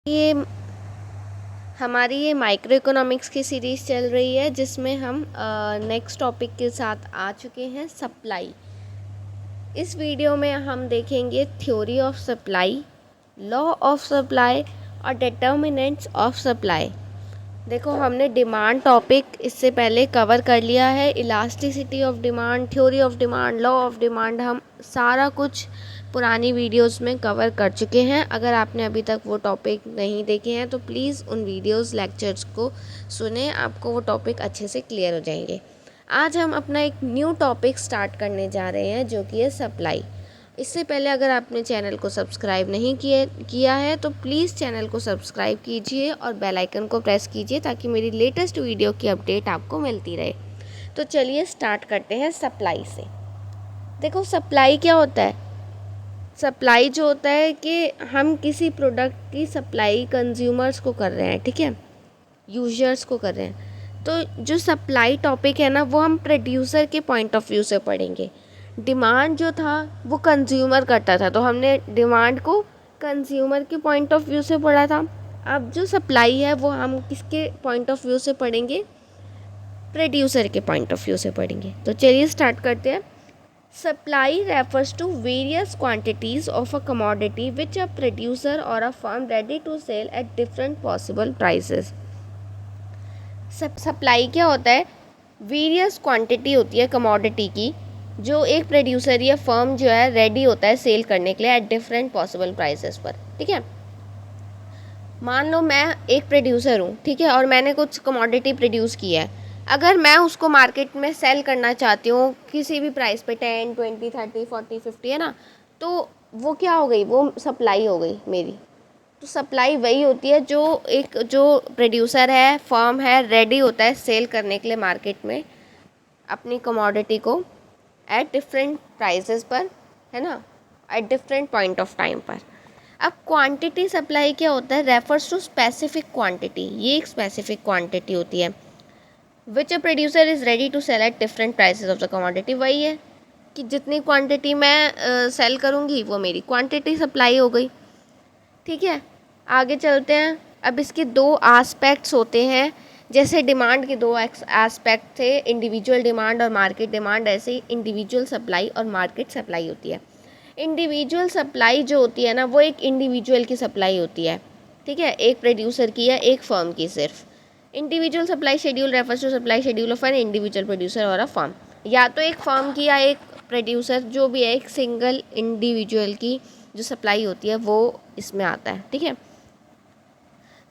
ये हमारी ये माइक्रो इकोनॉमिक्स की सीरीज़ चल रही है जिसमें हम नेक्स्ट टॉपिक के साथ आ चुके हैं सप्लाई। इस वीडियो में हम देखेंगे theory of supply, law of supply और डिटर्मिनेंट्स ऑफ सप्लाई। देखो, हमने डिमांड टॉपिक इससे पहले कवर कर लिया है। Elasticity of demand, theory of demand, law of demand, हम सारा कुछ पुरानी वीडियोस में कवर कर चुके हैं। अगर आपने अभी तक वो टॉपिक नहीं देखे हैं तो प्लीज़ उन वीडियोस लेक्चर्स को सुने, आपको वो टॉपिक अच्छे से क्लियर हो जाएंगे। आज हम अपना एक न्यू टॉपिक स्टार्ट करने जा रहे हैं जो कि है सप्लाई। इससे पहले अगर आपने चैनल को सब्सक्राइब नहीं किया है तो प्लीज़ चैनल को सब्सक्राइब कीजिए और बेल आइकन को प्रेस कीजिए ताकि मेरी लेटेस्ट वीडियो की अपडेट आपको मिलती रहे। तो चलिए स्टार्ट करते हैं सप्लाई से। देखो, सप्लाई क्या होता है? सप्लाई जो होता है कि हम किसी प्रोडक्ट की सप्लाई कंज्यूमर्स को कर रहे हैं, ठीक है, यूजर्स को कर रहे हैं। तो जो सप्लाई टॉपिक है ना, वो हम प्रोड्यूसर के पॉइंट ऑफ व्यू से पढ़ेंगे। डिमांड जो था वो कंज्यूमर करता था, तो हमने डिमांड को कंज्यूमर के पॉइंट ऑफ व्यू से पढ़ा था। अब जो सप्लाई है वो हम किसके पॉइंट ऑफ व्यू से पढ़ेंगे? प्रोड्यूसर के पॉइंट ऑफ व्यू से पढ़ेंगे। तो चलिए स्टार्ट करते हैं। Supply refers to various quantities of a commodity which a producer और a firm ready to sell at different possible prices. Supply क्या होता है? वेरियस क्वांटिटी होती है कमोडिटी की जो एक प्रोड्यूसर या फर्म जो है रेडी होता है सेल करने के लिए एट डिफरेंट पॉसिबल प्राइसेस पर, ठीक है। मान लो मैं एक प्रोड्यूसर हूँ, ठीक है, और मैंने कुछ कमोडिटी प्रोड्यूस किया है। अगर मैं उसको मार्केट में सेल करना चाहती हूँ किसी भी प्राइस पे, 10, 20, 30, 40, 50, है ना, तो वो क्या हो गई? वो सप्लाई हो गई मेरी। तो सप्लाई वही होती है जो प्रोड्यूसर है, फर्म है, रेडी होता है सेल करने के लिए मार्केट में अपनी कमोडिटी को एट डिफरेंट प्राइसेस पर, है ना, at different point of time पर। अब क्वांटिटी सप्लाई क्या होता है? Refers to specific quantity. ये एक स्पेसिफिक क्वांटिटी होती है which a producer is ready to sell at different prices of the commodity. वही है कि जितनी क्वांटिटी मैं सेल करूँगी वो मेरी क्वांटिटी सप्लाई हो गई, ठीक है। आगे चलते हैं। अब इसके दो एस्पेक्ट्स होते हैं। जैसे डिमांड के दो एस्पेक्ट थे, इंडिविजुअल डिमांड और मार्केट डिमांड, ऐसे ही इंडिविजुअल सप्लाई और मार्केट सप्लाई होती है। इंडिविजुअल सप्लाई जो होती है ना, वो एक इंडिविजुअल की सप्लाई होती है, ठीक है, एक प्रोड्यूसर की या एक फर्म की सिर्फ। Individual supply schedule refers to supply schedule of an individual producer और अ फर्म। या तो एक फर्म की या एक प्रोड्यूसर, जो भी है, एक सिंगल इंडिविजुअल की जो सप्लाई होती है वो इसमें आता है, ठीक है।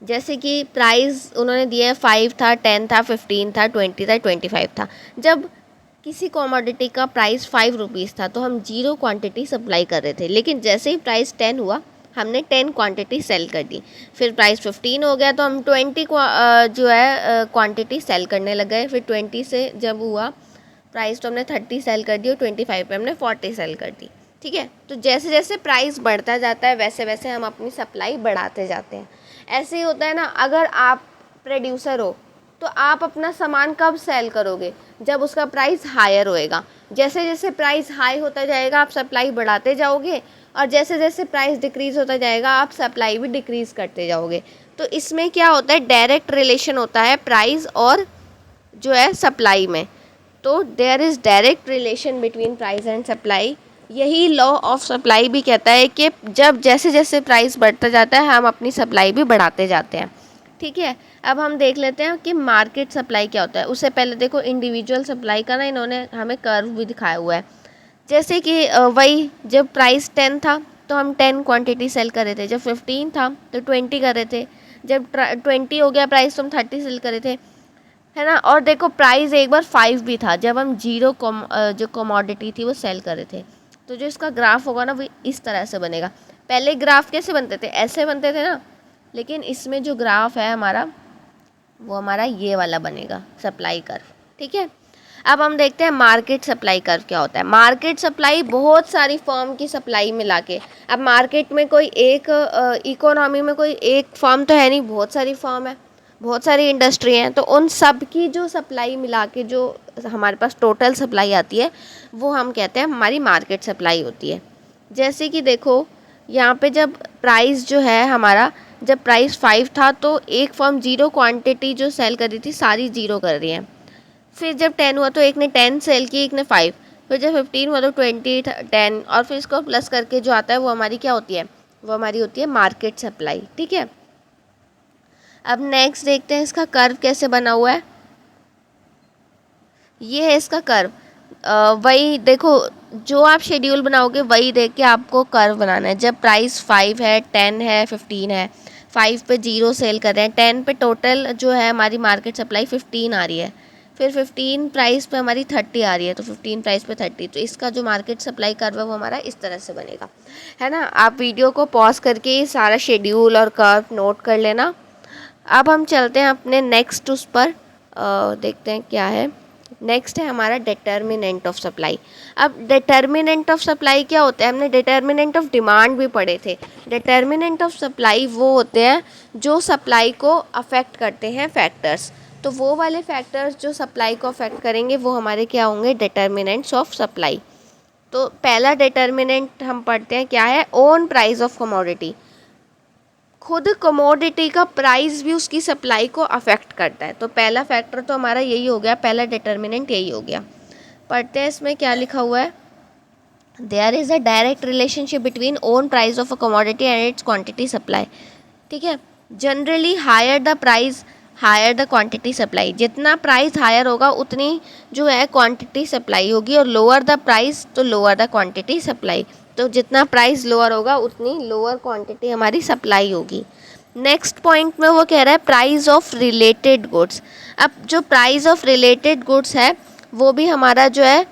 जैसे कि प्राइस उन्होंने दिया है 5 था, 10 था, 15 था, 20 था, 25 था। जब किसी कमोडिटी का प्राइस 5 रुपीज़ था तो हम 0 क्वांटिटी सप्लाई कर रहे थे, लेकिन जैसे ही प्राइस 10 हुआ हमने 10 क्वांटिटी सेल कर दी। फिर प्राइस 15 हो गया तो हम 20 जो है क्वांटिटी सेल करने लग गए। फिर 20 से जब हुआ प्राइस तो हमने 30 सेल कर दी और 25 पे हमने 40 सेल कर दी, ठीक है। तो जैसे जैसे प्राइस बढ़ता जाता है वैसे वैसे हम अपनी सप्लाई बढ़ाते जाते हैं। ऐसे ही होता है ना, अगर आप प्रोड्यूसर हो तो आप अपना सामान कब सेल करोगे? जब उसका प्राइस हायर होएगा। जैसे जैसे प्राइस हाई होता जाएगा आप सप्लाई बढ़ाते जाओगे, और जैसे जैसे प्राइस डिक्रीज़ होता जाएगा आप सप्लाई भी डिक्रीज़ करते जाओगे। तो इसमें क्या होता है? डायरेक्ट रिलेशन होता है प्राइस और जो है सप्लाई में। तो there is direct relation between price and supply. यही लॉ ऑफ सप्लाई भी कहता है कि जब जैसे जैसे प्राइस बढ़ता जाता है हम अपनी सप्लाई भी बढ़ाते जाते हैं, ठीक है। अब हम देख लेते हैं कि मार्केट सप्लाई क्या होता है। उससे पहले देखो, इंडिविजुअल सप्लाई का ना इन्होंने हमें कर्व भी दिखाया हुआ है। जैसे कि वही, जब प्राइस 10 था तो हम 10 क्वांटिटी सेल कर रहे थे। जब 15 था तो 20 कर रहे थे। जब 20 हो गया प्राइस तो हम 30 सेल कर रहे थे, है ना। और देखो, प्राइस एक बार 5 भी था जब हम 0 जो कमोडिटी थी वो सेल कर रहे थे। तो जो इसका ग्राफ होगा ना वो इस तरह से बनेगा। पहले ग्राफ कैसे बनते थे? ऐसे बनते थे ना, लेकिन इसमें जो ग्राफ है हमारा वो हमारा ये वाला बनेगा, सप्लाई कर्व, ठीक है। अब हम देखते हैं मार्केट सप्लाई कर्व क्या होता है। मार्केट सप्लाई बहुत सारी फर्म की सप्लाई मिला के। अब मार्केट में कोई एक इकोनॉमी में कोई एक फर्म तो है नहीं, बहुत सारी फर्म है, बहुत सारी इंडस्ट्री हैं। तो उन सब की जो सप्लाई मिला के जो हमारे पास टोटल सप्लाई आती है वो हम कहते हैं हमारी मार्केट सप्लाई होती है। जैसे कि देखो, यहाँ पे जब प्राइस जो है हमारा, जब प्राइस 5 था तो एक फर्म 0 क्वांटिटी जो सेल कर रही थी सारी 0 कर रही है। फिर जब 10 हुआ तो एक ने 10 सेल की, एक ने 5। फिर जब 15 हुआ तो 20, 10, और फिर इसको प्लस करके जो आता है वो हमारी क्या होती है, वो हमारी होती है मार्केट सप्लाई। ठीक है, अब नेक्स्ट देखते हैं इसका कर्व कैसे बना हुआ है। ये है इसका कर्व। वही देखो, जो आप शेड्यूल बनाओगे वही देख के आपको कर्व बनाना है। जब प्राइस 5 है, 10 है, 15 है, 5 पे 0 सेल कर रहे हैं, 10 पे टोटल जो है हमारी मार्केट सप्लाई 15 आ रही है, फिर 15 प्राइस पे हमारी 30 आ रही है, तो 15 प्राइस पे 30, तो इसका जो मार्केट सप्लाई कर्व है वो हमारा इस तरह से बनेगा, है ना। आप वीडियो को पॉज करके सारा शेड्यूल और कर्व नोट कर लेना। अब हम चलते हैं अपने नेक्स्ट उस पर, देखते हैं क्या है। नेक्स्ट है हमारा डिटर्मिनेंट ऑफ सप्लाई। अब डिटर्मिनेंट ऑफ सप्लाई क्या होता है, हमने डिटर्मिनेंट ऑफ डिमांड भी पढ़े थे। डिटर्मिनेंट ऑफ सप्लाई वो होते हैं जो सप्लाई को अफेक्ट करते हैं फैक्टर्स। तो वो वाले फैक्टर्स जो सप्लाई को अफेक्ट करेंगे वो हमारे क्या होंगे, डिटर्मिनेंट्स ऑफ सप्लाई। तो पहला डिटर्मिनेंट हम पढ़ते हैं क्या है, ओन प्राइस ऑफ कमोडिटी। खुद कमोडिटी का प्राइस भी उसकी सप्लाई को अफेक्ट करता है। तो पहला फैक्टर तो हमारा यही हो गया, पहला डिटर्मिनेंट यही हो गया। पढ़ते हैं इसमें क्या लिखा हुआ है। There is a direct relationship between own price of a commodity and its quantity supply. ठीक है, generally higher the price higher the quantity supply. जितना प्राइस हायर होगा उतनी जो है क्वांटिटी सप्लाई होगी, और लोअर द प्राइस तो लोअर द क्वांटिटी सप्लाई। तो जितना प्राइस लोअर होगा उतनी लोअर क्वांटिटी हमारी सप्लाई होगी। नेक्स्ट पॉइंट में वो कह रहा है प्राइस ऑफ रिलेटेड गुड्स। अब जो प्राइस ऑफ रिलेटेड गुड्स है वो भी हमारा जो है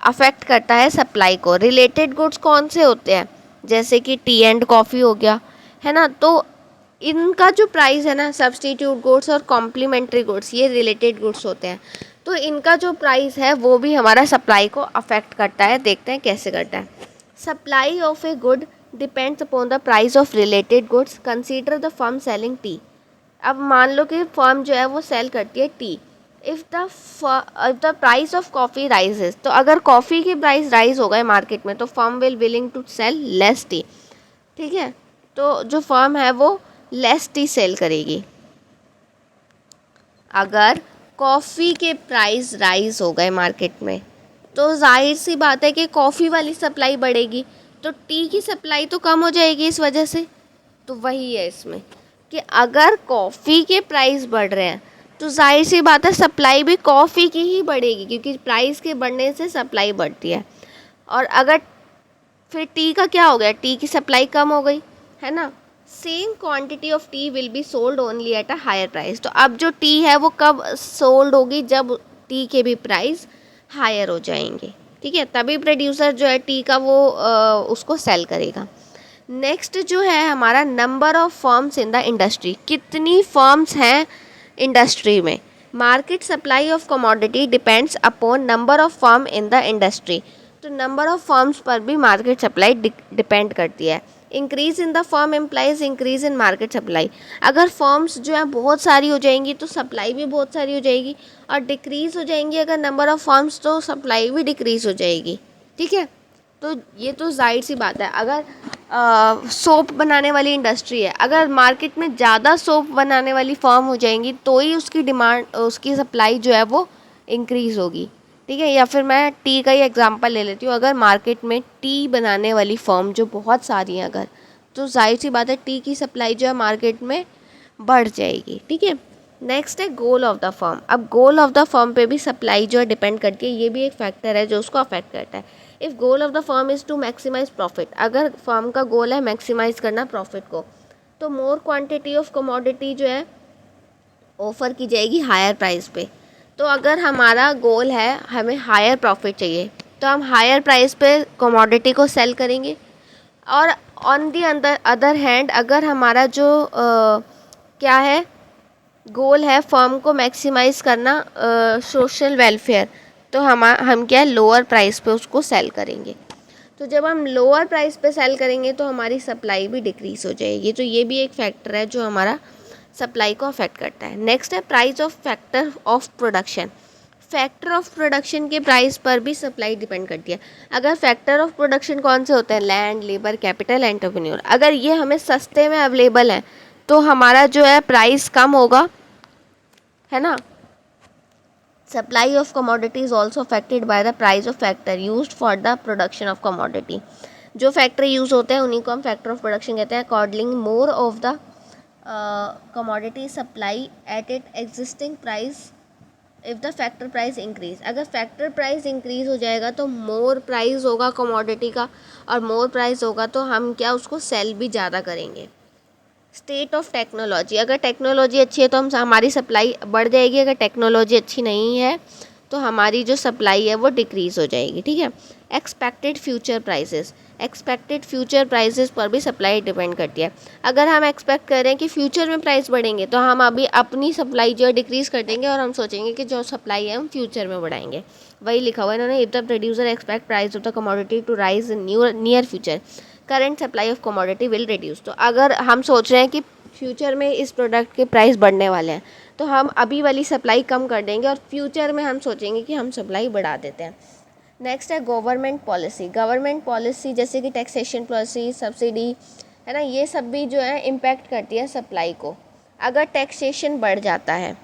अफेक्ट करता है सप्लाई को। रिलेटेड गुड्स कौन से होते हैं, जैसे कि टी एंड कॉफ़ी हो गया, है ना। तो इनका जो प्राइस है ना, सब्सटीट्यूट गुड्स और कॉम्प्लीमेंट्री गुड्स, ये रिलेटेड गुड्स होते हैं। तो इनका जो प्राइस है वो भी हमारा सप्लाई को अफेक्ट करता है। देखते हैं कैसे करता है। Supply of a good depends upon the price of related goods. Consider the firm selling T. अब मान लो कि फर्म जो है वो सेल करती है T. If the price of coffee rises, तो अगर कॉफ़ी की प्राइस राइज हो गए मार्केट में तो firm will willing to sell less T. ठीक है, तो जो फर्म है वो लेस टी सेल करेगी। अगर कॉफ़ी के प्राइस राइज हो गए मार्केट में तो जाहिर सी बात है कि कॉफ़ी वाली सप्लाई बढ़ेगी, तो टी की सप्लाई तो कम हो जाएगी इस वजह से। तो वही है इसमें कि अगर कॉफ़ी के प्राइस बढ़ रहे हैं तो जाहिर सी बात है सप्लाई भी कॉफ़ी की ही बढ़ेगी, क्योंकि प्राइस के बढ़ने से सप्लाई बढ़ती है। और अगर फिर टी का क्या हो गया, टी की सप्लाई कम हो गई, है ना। Same quantity of T will be sold only at a higher price. तो अब जो टी है वो कब सोल्ड होगी, जब टी के भी प्राइस हायर हो जाएंगे। ठीक है, तभी प्रोड्यूसर जो है टी का वो उसको सेल करेगा। नेक्स्ट जो है हमारा number of firms in the industry. कितनी फर्म्स हैं इंडस्ट्री में। Market supply of commodity depends upon number of firm in the industry. तो नंबर ऑफ फर्म्स पर भी मार्केट सप्लाई डिपेंड करती है। Increase in the firm implies increase in market supply. अगर firms जो है बहुत सारी हो जाएंगी तो सप्लाई भी बहुत सारी हो जाएगी, और डिक्रीज़ हो जाएंगी अगर नंबर ऑफ़ फर्म्स तो सप्लाई भी डिक्रीज़ हो जाएगी। ठीक है, तो ये तो जाहिर सी बात है। अगर सोप बनाने वाली इंडस्ट्री है, अगर मार्केट में ज़्यादा सोप बनाने वाली फर्म हो जाएंगी तो ही उसकी डिमांड, उसकी सप्लाई जो है वो इंक्रीज़ होगी। ठीक है, या फिर मैं टी का ही एग्जांपल ले लेती हूँ। अगर मार्केट में टी बनाने वाली फर्म जो बहुत सारी हैं अगर, तो जाहिर सी बात है टी की सप्लाई जो है मार्केट में बढ़ जाएगी। ठीक है, नेक्स्ट है गोल ऑफ द फर्म। अब गोल ऑफ द फर्म पे भी सप्लाई जो है डिपेंड करती है, ये भी एक फैक्टर है जो उसको अफेक्ट करता है। If goal of the firm is to maximise profit, अगर फर्म का गोल है मैक्सिमाइज करना प्रॉफिट को, तो मोर क्वांटिटी ऑफ कमोडिटी जो है ऑफ़र की जाएगी हायर प्राइस पे। तो अगर हमारा गोल है हमें हायर प्रॉफिट चाहिए तो हम हायर प्राइस पे कमोडिटी को सेल करेंगे। और ऑन दी अदर हैंड अगर हमारा जो क्या है गोल है फर्म को मैक्सिमाइज़ करना सोशल वेलफेयर, तो हम क्या है लोअर प्राइस पे उसको सेल करेंगे। तो जब हम लोअर प्राइस पे सेल करेंगे तो हमारी सप्लाई भी डिक्रीज़ हो जाएगी। तो ये भी एक फैक्टर है जो हमारा सप्लाई को अफेक्ट करता है। नेक्स्ट है price of factor of production. Factor of production के प्राइस पर भी सप्लाई डिपेंड करती है। अगर फैक्टर ऑफ प्रोडक्शन कौन से होते हैं, लैंड, लेबर, कैपिटल, एंटरप्रेन्योर, अगर ये हमें सस्ते में अवेलेबल हैं तो हमारा जो है प्राइस कम होगा, है ना। Supply of commodity is also affected by the price of factor used for the production of commodity. जो फैक्टर यूज होते हैं उन्हीं को हम फैक्टर ऑफ प्रोडक्शन कहते हैं। According more of the commodity supply at it existing price if the factor price increase. अगर factor price increase हो जाएगा तो मोर प्राइस होगा कमोडिटी का, और मोर प्राइस होगा तो हम क्या उसको सेल भी ज़्यादा करेंगे। स्टेट ऑफ टेक्नोलॉजी, अगर टेक्नोलॉजी अच्छी है तो हमारी सप्लाई बढ़ जाएगी, अगर टेक्नोलॉजी अच्छी नहीं है तो हमारी जो सप्लाई है वो डिक्रीज़ हो जाएगी, ठीक है। Expected future prices, expected future prices पर भी सप्लाई डिपेंड करती है। अगर हम एक्सपेक्ट कर रहे हैं कि फ्यूचर में प्राइस बढ़ेंगे तो हम अभी अपनी सप्लाई जो है डिक्रीज़ कर देंगे और हम सोचेंगे कि जो सप्लाई है हम फ्यूचर में बढ़ाएंगे। वही लिखा हुआ है इन्होंने, if the producer expect price of the commodity to rise in near future current supply of commodity will reduce. तो अगर हम सोच रहे हैं कि फ्यूचर में इस प्रोडक्ट के प्राइस बढ़ने वाले हैं तो हम अभी वाली सप्लाई कम कर देंगे और फ्यूचर में हम सोचेंगे कि हम सप्लाई बढ़ा देते हैं। नेक्स्ट है गवर्नमेंट पॉलिसी। गवर्नमेंट पॉलिसी जैसे कि टैक्सेशन पॉलिसी, सब्सिडी, है ना, ये सब भी जो है इम्पैक्ट करती है सप्लाई को। अगर टैक्सेशन बढ़ जाता है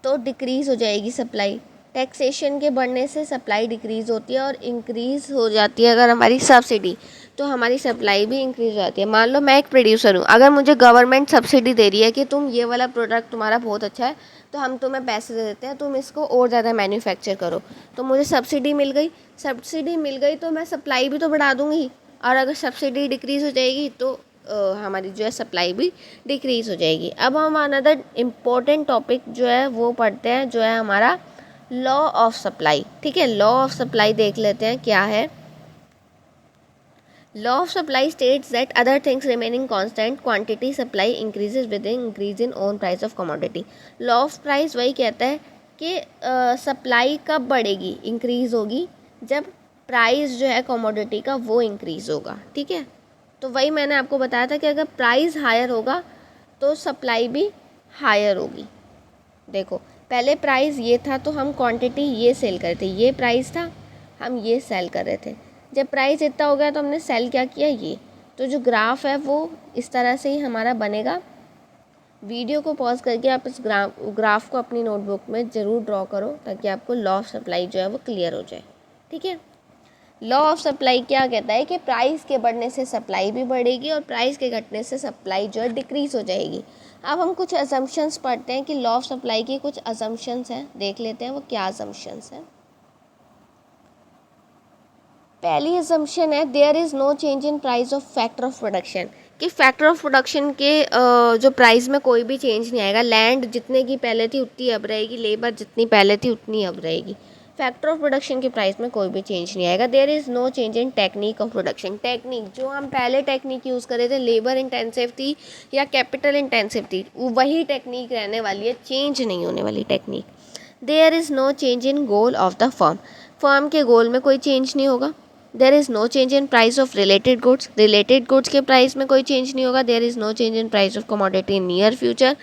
तो डिक्रीज़ हो जाएगी सप्लाई। टैक्सेशन के बढ़ने से सप्लाई डिक्रीज़ होती है और इंक्रीज़ हो जाती है अगर हमारी सब्सिडी, तो हमारी सप्लाई भी इंक्रीज़ हो जाती है। मान लो मैं एक प्रोड्यूसर हूँ, अगर मुझे गवर्नमेंट सब्सिडी दे रही है कि तुम ये वाला प्रोडक्ट तुम्हारा बहुत अच्छा है तो हम तुम्हें पैसे दे देते हैं, तुम इसको और ज़्यादा मैन्युफैक्चर करो, तो मुझे सब्सिडी मिल गई। सब्सिडी मिल गई तो मैं सप्लाई भी तो बढ़ा दूँगी, और अगर सब्सिडी डिक्रीज़ हो जाएगी तो हमारी जो है सप्लाई भी डिक्रीज़ हो जाएगी। अब हम अनदर इम्पोर्टेंट टॉपिक जो है वो पढ़ते हैं, जो है हमारा लॉ ऑफ सप्लाई, ठीक है। लॉ ऑफ सप्लाई देख लेते हैं क्या है। Law of supply states that other things remaining constant quantity supply increases with increase in own price of commodity. Law of price वही कहता है कि सप्लाई कब बढ़ेगी, इंक्रीज़ होगी जब प्राइस जो है कमोडिटी का वो इंक्रीज़ होगा, ठीक है। तो वही मैंने आपको बताया था कि अगर प्राइस हायर होगा तो सप्लाई भी हायर होगी। देखो पहले प्राइस ये था तो हम क्वांटिटी ये सेल कर रहे थे, ये प्राइस था, हम ये सेल कर रहे थे। जब प्राइस इतना हो गया तो हमने सेल क्या किया, ये। तो जो ग्राफ है वो इस तरह से ही हमारा बनेगा। वीडियो को पॉज करके आप इस ग्राफ को अपनी नोटबुक में ज़रूर ड्रॉ करो ताकि आपको लॉ ऑफ सप्लाई जो है वो क्लियर हो जाए, ठीक है। लॉ ऑफ सप्लाई क्या कहता है कि प्राइस के बढ़ने से सप्लाई भी बढ़ेगी और प्राइस के घटने से सप्लाई जो है डिक्रीज़ हो जाएगी। अब हम कुछ असम्पशंस पढ़ते हैं कि लॉ ऑफ सप्लाई की कुछ असम्पशंस हैं, देख लेते हैं वो क्या असम्पशंस हैं। पहली असम्पशन है there is no change in price of factor of production, कि फैक्टर ऑफ प्रोडक्शन के जो प्राइस में कोई भी चेंज नहीं आएगा। लैंड जितने की पहले थी उतनी अब रहेगी, लेबर जितनी पहले थी उतनी अब रहेगी। फैक्टर ऑफ प्रोडक्शन के प्राइस में कोई भी चेंज नहीं आएगा। There is no change in technique of production, technique जो हम पहले टेक्निक यूज़ कर रहे थे, लेबर इंटेंसिव थी या कैपिटल इंटेंसिव थी, वही टेक्निक रहने वाली है, चेंज नहीं होने वाली technique. There is no change in goal of the firm, firm के गोल में कोई चेंज नहीं होगा। There is no change in price of related goods, related goods के प्राइस में कोई चेंज नहीं होगा। There is no change in price of commodity in near future,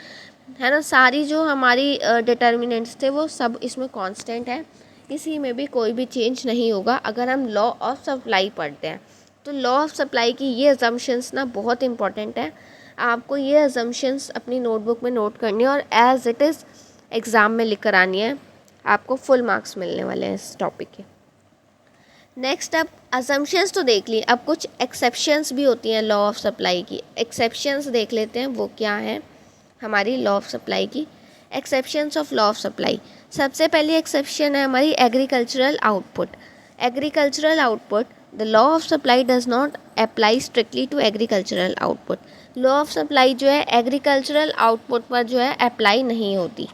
है ना। सारी जो हमारी डिटर्मिनेंट्स थे वो सब इसमें कांस्टेंट है, किसी में भी कोई भी चेंज नहीं होगा। अगर हम लॉ ऑफ सप्लाई पढ़ते हैं तो लॉ ऑफ सप्लाई की ये अजम्पशंस ना बहुत इंपॉर्टेंट है, आपको ये अजम्पशंस अपनी नोटबुक में नोट करनी है और एज इट इज़ एग्ज़ाम में लिख कर आनी है, आपको फुल मार्क्स मिलने वाले हैं इस टॉपिक के। नेक्स्ट अब अजम्पशंस तो देख ली, अब कुछ एक्सेप्शंस भी होती हैं लॉ ऑफ सप्लाई की। एक्सेप्शंस देख लेते हैं वो क्या है हमारी लॉ ऑफ सप्लाई की। Exceptions of law of supply, सबसे पहली एक्सेप्शन है हमारी agricultural output. Agricultural output, the law of supply does not apply strictly to agricultural output. Law of supply जो है एग्रीकल्चरल आउटपुट पर जो है अप्लाई नहीं होती,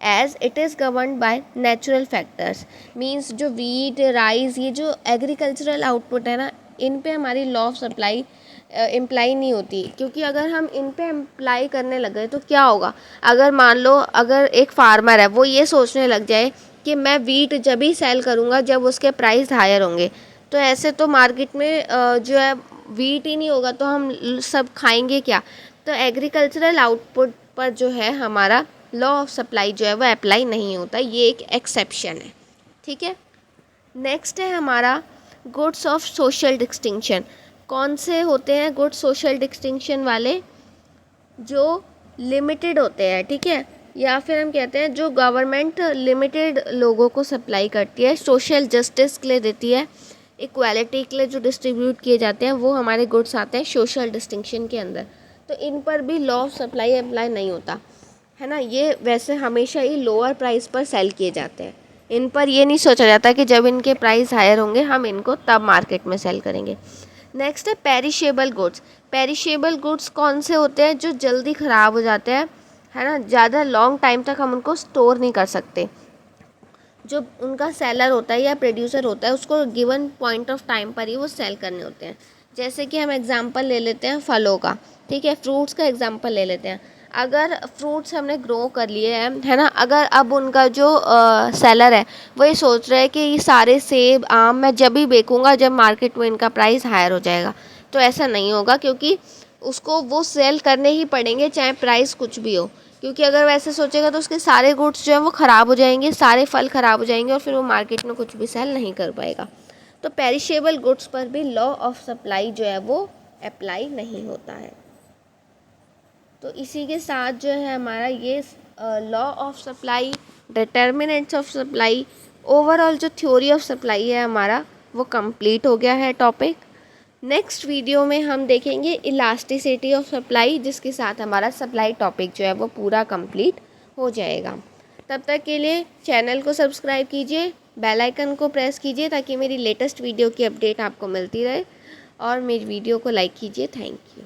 as it is governed by natural factors. Means जो वीट, राइस, ये जो एग्रीकल्चरल आउटपुट है ना, इन पे हमारी लॉ ऑफ सप्लाई इम्प्लाई नहीं होती, क्योंकि अगर हम इन पे इम्प्लाई करने लग गए तो क्या होगा। अगर मान लो अगर एक फार्मर है वो ये सोचने लग जाए कि मैं वीट जब ही सेल करूँगा जब उसके प्राइस हायर होंगे, तो ऐसे तो मार्केट में जो है वीट ही नहीं होगा तो हम सब खाएंगे क्या। तो एग्रीकल्चरल आउटपुट पर जो है हमारा लॉ ऑफ सप्लाई जो है वो अप्लाई नहीं होता, ये एक एक्सेप्शन है, ठीक है। नेक्स्ट है हमारा गुड्स ऑफ सोशल डिस्टिंक्शन। कौन से होते हैं गुड्स सोशल डिस्टिंक्शन वाले, जो लिमिटेड होते हैं, ठीक है, या फिर हम कहते हैं जो गवर्नमेंट लिमिटेड लोगों को सप्लाई करती है, सोशल जस्टिस के लिए देती है, इक्वालिटी के लिए जो डिस्ट्रीब्यूट किए जाते हैं, वो हमारे गुड्स आते हैं सोशल डिस्टिंक्शन के अंदर। तो इन पर भी लॉ ऑफ सप्लाई अप्लाई नहीं होता है ना। ये वैसे हमेशा ही लोअर प्राइस पर सेल किए जाते हैं। इन पर ये नहीं सोचा जाता कि जब इनके प्राइस हायर होंगे हम इनको तब मार्केट में सेल करेंगे। नेक्स्ट है पेरिशेबल गुड्स। पेरिशेबल गुड्स कौन से होते हैं? जो जल्दी ख़राब हो जाते हैं, है ना, ज़्यादा लॉन्ग टाइम तक हम उनको स्टोर नहीं कर सकते। जो उनका सेलर होता है या प्रोड्यूसर होता है, उसको गिवन पॉइंट ऑफ टाइम पर ही वो सेल करने होते हैं। जैसे कि हम एग्जांपल ले लेते हैं फलों का, ठीक है, फ्रूट्स का एग्जांपल ले लेते हैं। अगर फ्रूट्स हमने ग्रो कर लिए हैं, है ना, अगर अब उनका जो सेलर है वो ये सोच रहा है कि ये सारे सेब आम मैं जब ही बेचूंगा जब मार्केट में इनका प्राइस हायर हो जाएगा, तो ऐसा नहीं होगा, क्योंकि उसको वो सेल करने ही पड़ेंगे चाहे प्राइस कुछ भी हो। क्योंकि अगर वैसे सोचेगा तो उसके सारे गुड्स जो हैं वो ख़राब हो जाएंगे, सारे फल ख़राब हो जाएंगे और फिर वो मार्केट में कुछ भी सेल नहीं कर पाएगा। तो पेरिशेबल गुड्स पर भी लॉ ऑफ सप्लाई जो है वो अप्लाई नहीं होता है। तो इसी के साथ जो है हमारा ये law of supply, determinants of supply, overall जो थ्योरी ऑफ सप्लाई है हमारा वो कंप्लीट हो गया है टॉपिक। नेक्स्ट वीडियो में हम देखेंगे इलास्टिसिटी ऑफ सप्लाई, जिसके साथ हमारा सप्लाई टॉपिक जो है वो पूरा कंप्लीट हो जाएगा। तब तक के लिए चैनल को सब्सक्राइब कीजिए, बेल आइकन को प्रेस कीजिए ताकि मेरी लेटेस्ट वीडियो की अपडेट आपको मिलती रहे, और मेरी वीडियो को लाइक कीजिए। Thank you.